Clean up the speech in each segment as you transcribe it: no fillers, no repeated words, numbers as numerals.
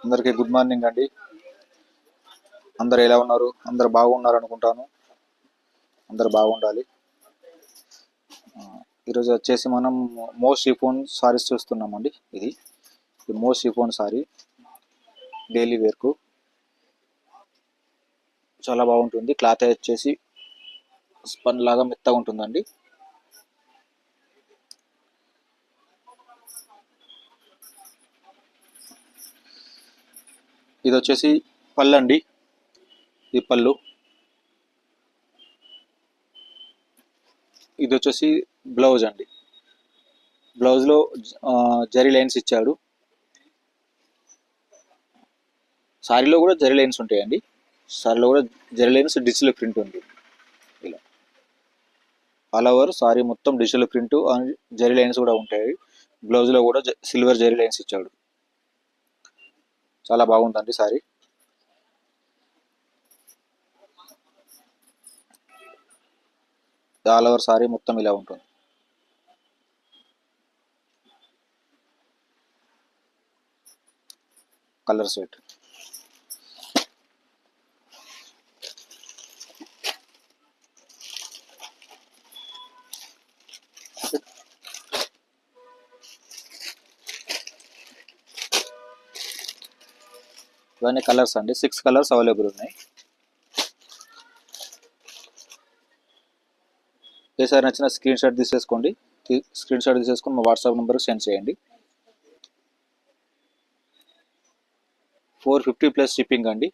అందరికీ good morning అండి. అందరు ఎలా ఉన్నారు? అందరు బాగున్నారు అనుకుంటాను. అందరు బాగుండాలి. ఈరోజు వచ్చేసి మనం మోస్ట్ షిఫాన్ సారీస్ చూస్తున్నామండి. ఇది మోస్ట్ షిఫాన్ సారీ డైలీ వేర్కు చాలా బాగుంటుంది. క్లాత్ వచ్చేసి స్పన్ లాగా మెత్తగా ఉంటుందండి. ఇది వచ్చేసి పళ్ళు అండి. ఇది పళ్ళు. ఇది వచ్చేసి బ్లౌజ్ అండి. బ్లౌజ్లో జరీ లైన్స్ ఇచ్చాడు. సారీలో కూడా జరీ లైన్స్ ఉంటాయండి. సారీలో కూడా జరీ లైన్స్ డిజిటల్ ప్రింట్ ఉంది. ఇలా ఆల్ ఓవర్ సారీ మొత్తం digital print and zari lines కూడా ఉంటాయి. బ్లౌజ్లో కూడా సిల్వర్ జరీ లైన్స్ ఇచ్చాడు. చాలా బాగుందండి సారీ. ఆల్ ఓవర్ సారీ మొత్తం ఇలా ఉంటుంది. కలర్ సెట్ ఇవన్నీ కలర్స్ అండి. 6 కలర్స్ అవైలబుల్ ఉన్నాయి. ఏసారి నచ్చిన స్క్రీన్ షాట్ తీసేసుకోండి. స్క్రీన్ షాట్ తీసేసుకొని మా వాట్సాప్ నెంబర్కి సెండ్ చేయండి. 450 ప్లస్ షిప్పింగ్ అండి.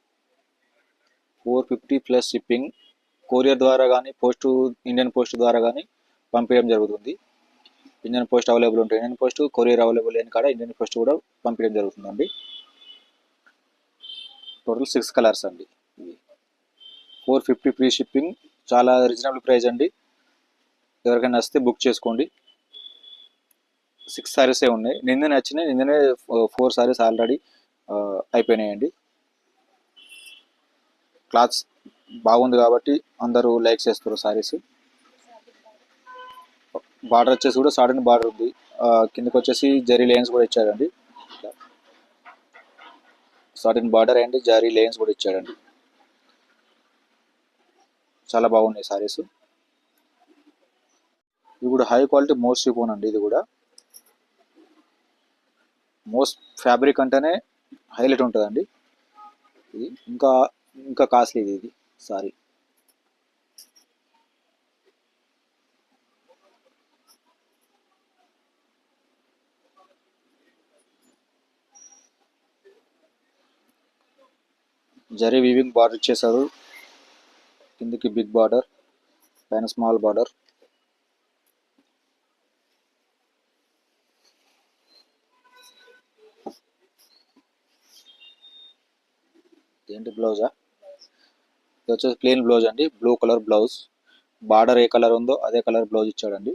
450 ప్లస్ షిప్పింగ్. కొరియర్ ద్వారా కానీ ఇండియన్ పోస్ట్ ద్వారా కానీ పంపించడం జరుగుతుంది. ఇండియన్ పోస్ట్ అవైలబుల్ ఉంటాయి. ఇండియన్ పోస్ట్ కొరియర్ అవైలబుల్ లేని కాడ ఇండియన్ పోస్ట్ కూడా పంపించడం జరుగుతుందండి. టోటల్ 6 కలర్స్ అండి. 450 ఫ్రీ షిప్పింగ్. చాలా రీజనబుల్ ప్రైస్ అండి. ఎవరికైనా నచ్చితే బుక్ చేసుకోండి. 6 సారీసే ఉన్నాయి. నిన్ననే వచ్చినాయి. నిన్ననే 4 సారీస్ ఆల్రెడీ అయిపోయినాయండి. క్లాత్స్ బాగుంది కాబట్టి అందరూ లైక్ చేస్తారు సారీస్. బార్డర్ వచ్చేసి కూడా సాటిన్ బార్డర్ ఉంది. కిందకి వచ్చేసి జరీ లైన్స్ కూడా ఇచ్చాడండి. Satin border and zari lines కూడా ఇచ్చాడండి. చాలా బాగున్నాయి సారీస్. ఇది కూడా హై క్వాలిటీ మోస్ట్ షిఫాన్ అండి. ఇది కూడా మోస్ట్ ఫ్యాబ్రిక్ అంటేనే హైలైట్ ఉంటుందండి. ఇది ఇంకా ఇంకా కాస్ట్లీ ఇది సారీ. జరీ వీవింగ్ బార్డర్ ఇచ్చేసారు. కిందకి బిగ్ బార్డర్, పైన స్మాల్ బార్డర్. ఏంటి బ్లౌజా? ఇది వచ్చేసి ప్లెయిన్ బ్లౌజ్ అండి. Blue colour blouse. బార్డర్ ఏ కలర్ ఉందో అదే కలర్ బ్లౌజ్ ఇచ్చాడండి.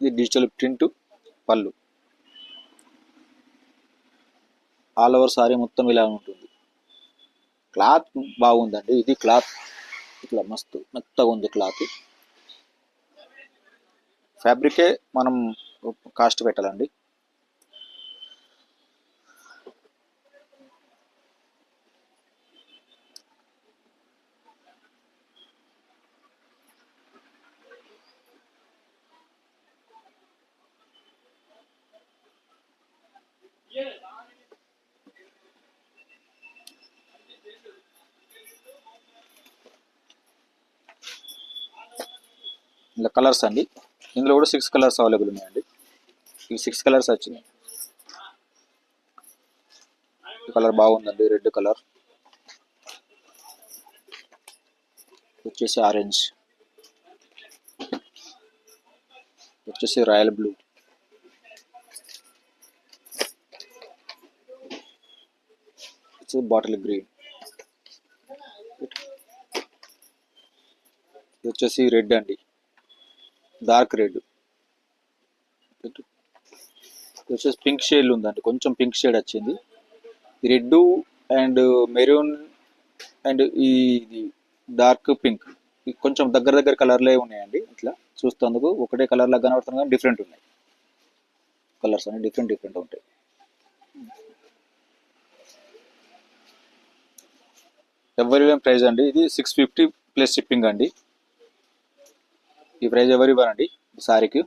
ఇది డిజిటల్ ప్రింట్ పళ్ళు. ఆల్ ఓవర్ సారీ మొత్తం ఇలా ఉంటుంది. క్లాత్ బాగుందండి. ఇది క్లాత్ ఇట్లా మస్తు మెత్తగా ఉంది క్లాత్. ఫ్యాబ్రికే మనం కాస్ట్ పెట్టాలండి. ఇలా కలర్స్ అండి. ఇందులో కూడా 6 కలర్స్ అవైలబుల్ ఉన్నాయండి. ఈ 6 కలర్స్ వచ్చినాయి. ఈ కలర్ బాగుందండి. రెడ్ కలర్ వచ్చేసి ఆరెంజ్, వచ్చేసి రాయల్ బ్లూ, వచ్చేసి బాటిల్ గ్రీన్, ఇది వచ్చేసి రెడ్ అండి. Dark red. ఇది వచ్చేసి పింక్ షేడ్ ఉందండి. కొంచెం పింక్ షేడ్ వచ్చింది. రెడ్ అండ్ మెరూన్ అండ్ ఇది డార్క్ పింక్ కొంచెం దగ్గర దగ్గర కలర్లే ఉన్నాయండి. ఇట్లా చూస్తేందుకు ఒకటే కలర్ లాగా కనబడుతుంది కానీ డిఫరెంట్ ఉన్నాయి. కలర్స్ అన్ని డిఫరెంట్ ఉంటాయి. ఎవరి ప్రైస్ అండి, ఇది 650 ప్లస్ షిప్పింగ్ అండి. ఈ ప్రైస్ ఎవరు ఇవ్వరండి ఈ సారీకి.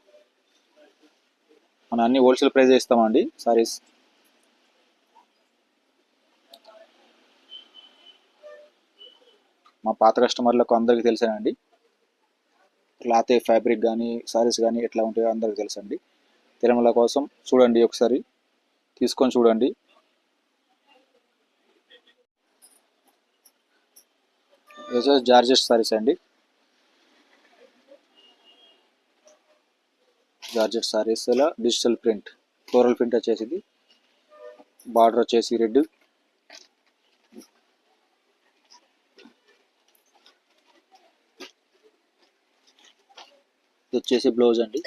మనం అన్ని హోల్సేల్ ప్రైస్ ఇస్తామండి సారీస్. మా పాత కస్టమర్లకు అందరికీ తెలుసానండి, క్లాత్ ఫ్యాబ్రిక్ కానీ సారీస్ కానీ ఎట్లా ఉంటాయో అందరికీ తెలుసండి. తిరుమల కోసం చూడండి, ఒకసారి తీసుకొని చూడండి. జార్జెట్ సారీస్ అండి, జార్జెట్ సారీస్లో డిజిటల్ ప్రింట్, ఫ్లోరల్ ప్రింట్ వచ్చేసింది. బార్డర్ వచ్చేసి రెడ్, ఇది వచ్చేసి బ్లౌజ్ అండి.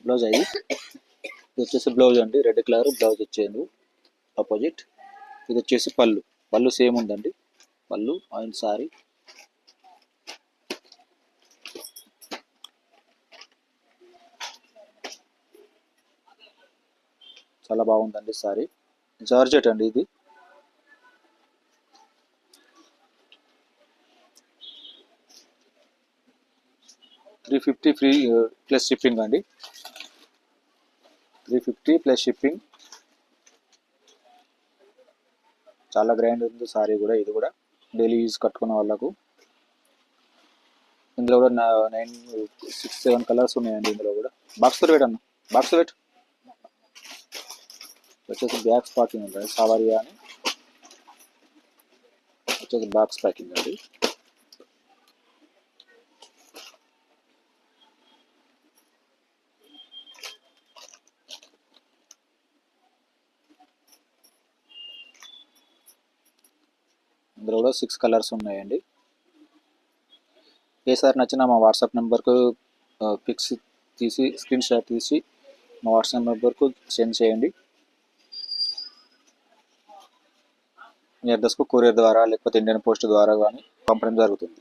బ్లౌజ్ ఇది వచ్చేసి బ్లౌజ్ అండి, రెడ్ కలర్ బ్లౌజ్ వచ్చేది ఆపోజిట్. ఇది వచ్చేసి పళ్ళు, పళ్ళు సేమ్ ఉందండి. పళ్ళు అండ్ సారీ చాలా బాగుందండి. సారీ జార్జెట్ అండి, ఇది $350 ఫ్రీ ప్లస్ షిప్పింగ్ అండి. 350 ప్లస్ షిప్పింగ్. చాలా గ్రాండ్ ఉంది సారీ కూడా. ఇది కూడా డైలీ యూజ్ కట్టుకున్న వాళ్ళకు. ఇందులో కూడా 6-7 కలర్స్ ఉన్నాయండి. ఇందులో కూడా బాక్స్తో పెట్టన్న, బాక్స్ పెట్టు. వచ్చేసి బ్యాగ్స్ ప్యాకింగ్ ఉంటుంది, సావారియా అని వచ్చేసి బాక్స్ ప్యాకింగ్ అండి. ఇందులో కూడా 6 కలర్స్ ఉన్నాయండి. ఏ సారి నచ్చినా మా వాట్సాప్ నెంబర్కు పిక్స్ తీసి స్క్రీన్ షాట్ తీసి మా వాట్సాప్ నెంబర్కు సెండ్ చేయండి. మీ అడ్రస్కు కొరియర్ ద్వారా లేకపోతే ఇండియన్ పోస్ట్ ద్వారా కానీ పంపడం జరుగుతుంది.